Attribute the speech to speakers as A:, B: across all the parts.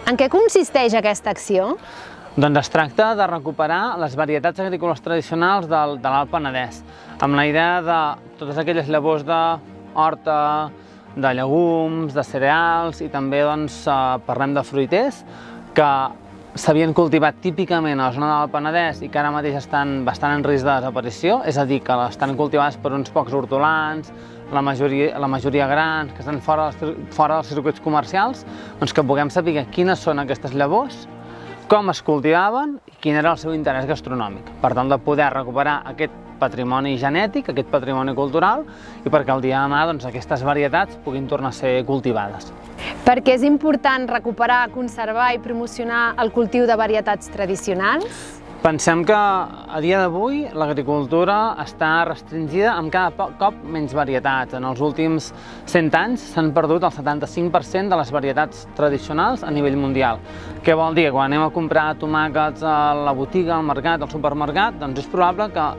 A: En què consisteix aquesta acció?
B: Doncs es tracta de recuperar les varietats agrícoles tradicionals de l'Alt Penedès, amb la idea de totes aquelles llavors d'horta, de llegums, de cereals i també parlem de fruiters que s'havien cultivat típicament a la zona del Penedès i que ara mateix estan bastant en risc de desaparició, és a dir, que estan cultivades per uns pocs hortolans, la majoria grans, que estan fora dels circuits comercials, doncs que puguem saber quines són aquestes llavors, com es cultivaven i quin era el seu interès gastronòmic, per tal de poder recuperar aquest patrimoni genètic, aquest patrimoni cultural, i perquè el dia de demà aquestes varietats puguin tornar a ser cultivades.
A: Per què és important recuperar, conservar i promocionar el cultiu de varietats tradicionals?
B: Pensem que a dia d'avui l'agricultura està restringida amb cada cop menys varietats. En els últims 100 anys s'han perdut el 75% de les varietats tradicionals a nivell mundial. Què vol dir? Quan anem a comprar tomàquets a la botiga, al mercat, al supermercat, doncs és probable que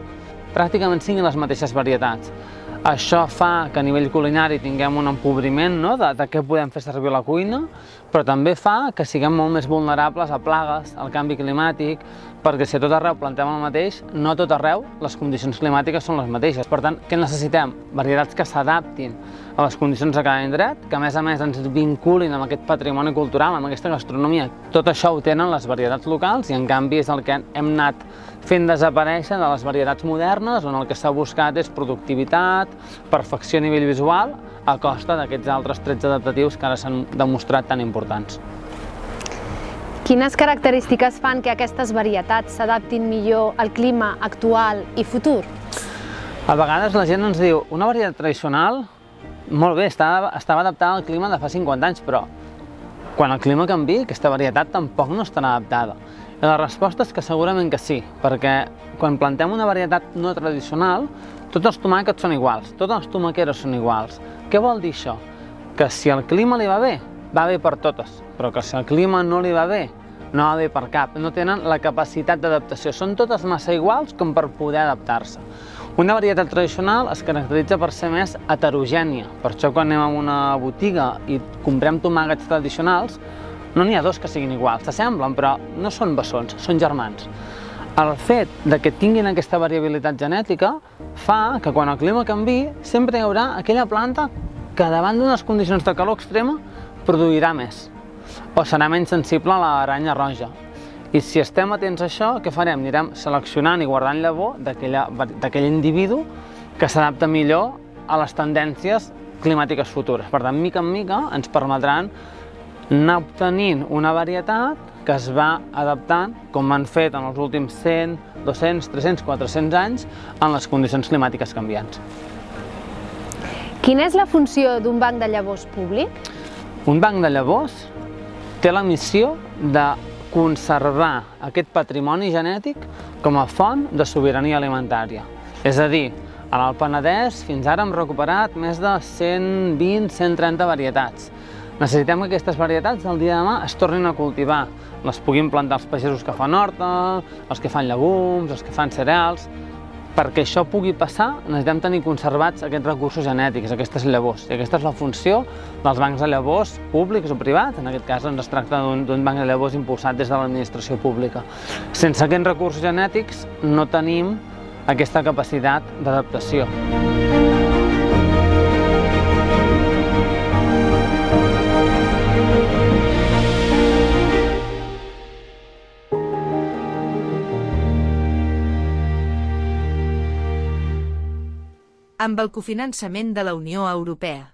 B: pràcticament siguin les mateixes varietats. Això fa que a nivell culinari tinguem un empobriment de què podem fer servir a la cuina, però també fa que siguem molt més vulnerables a plagues, al canvi climàtic, perquè si a tot arreu plantem el mateix, no a tot arreu les condicions climàtiques són les mateixes. Per tant, què necessitem? Varietats que s'adaptin a les condicions de cada indret, que a més ens vinculin amb aquest patrimoni cultural, amb aquesta gastronomia. Tot això ho tenen les varietats locals i en canvi és el que hem anat fent desaparèixer de les varietats modernes, on el que s'ha buscat és productivitat, perfecció a nivell visual, a costa d'aquests altres trets adaptatius que ara s'han demostrat tan importants.
A: Quines característiques fan que aquestes varietats s'adaptin millor al clima actual i futur?
B: A vegades la gent ens diu una varietat tradicional, molt bé, estava adaptada al clima de fa 50 anys, però quan el clima canvia, aquesta varietat tampoc no estarà adaptada. I la resposta és que segurament que sí, perquè quan plantem una varietat no tradicional, tots els tomàquets són iguals, totes les tomaqueres són iguals. Què vol dir això? Que si el clima li va bé per totes, però que si el clima no li va bé, no va bé per cap, no tenen la capacitat d'adaptació, són totes massa iguals com per poder adaptar-se. Una varietat tradicional es caracteritza per ser més heterogènia, per això quan anem a una botiga i comprem tomàquets tradicionals, no n'hi ha dos que siguin iguals, s'assemblen, però no són bessons, són germans. El fet que tinguin aquesta variabilitat genètica fa que quan el clima canviï sempre hi haurà aquella planta que davant d'unes condicions de calor extrema produirà més o serà menys sensible a l'aranya roja. I si estem atents a això, què farem? Anirem seleccionant i guardant llavor d'aquell individu que s'adapta millor a les tendències climàtiques futures. Per tant, mica en mica ens permetran anar obtenint una varietat que es va adaptant, com han fet en els últims 100, 200, 300, 400 anys, en les condicions climàtiques canviants.
A: Quina és la funció d'un banc de llavors públic?
B: Un banc de llavors té la missió de conservar aquest patrimoni genètic com a font de sobirania alimentària. És a dir, a l'Alt Penedès fins ara hem recuperat més de 120-130 varietats. Necessitem que aquestes varietats el dia de demà es tornin a cultivar, les puguin plantar els pagesos que fan horta, els que fan llegums, els que fan cereals. Perquè això pugui passar, necessitem tenir conservats aquests recursos genètics, aquestes llavors. I aquesta és la funció dels bancs de llavors públics o privats. En aquest cas es tracta d'un banc de llavors impulsat des de l'administració pública. Sense aquests recursos genètics no tenim aquesta capacitat d'adaptació.
C: Amb el cofinançament de la Unió Europea.